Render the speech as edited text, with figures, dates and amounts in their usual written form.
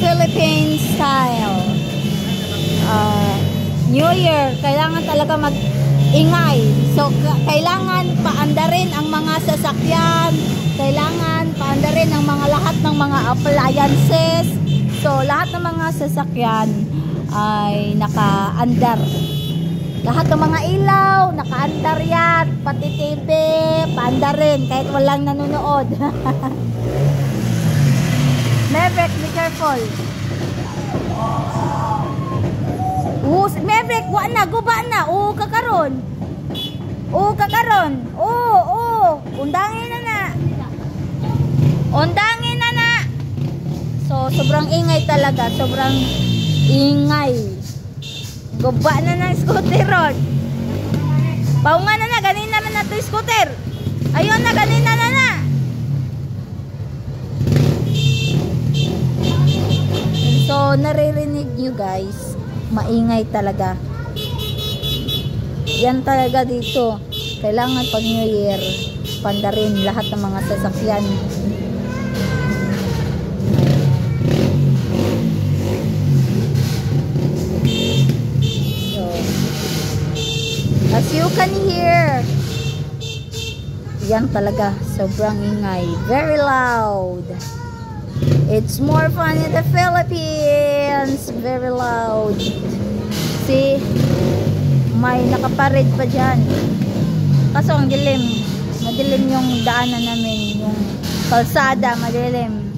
Philippine style. New Year, kailangan talaga mag-ingay. So, kailangan paandarin ang mga sasakyan, kailangan paandarin ang mga lahat ng mga appliances. So, lahat ng mga sasakyan ay naka-andar. Lahat ng mga ilaw, naka-andar yan. Pati TV, paandarin kahit walang nanonood. Maverick, be careful. Maverick, wa na, guba na. Kakaron. Kakaron. Undangin na na. Undangin na na. So, sobrang ingay talaga. Sobrang ingay. Guba na ng scooter ron. Paunga na na. Ganina na ito scooter. Ayun na, ganina na na. So, naririnig nyo guys. Maingay talaga. Yan talaga dito. Kailangan pag New Year, pandarin lahat ng mga sasakyan. So, as you can hear, yan talaga. Sobrang ingay. Very loud. It's more fun in the Philippines. Very loud. See? May nakapared pa dyan. Kaso ang dilim. Madilim yung daanan namin. Yung kalsada, madilim.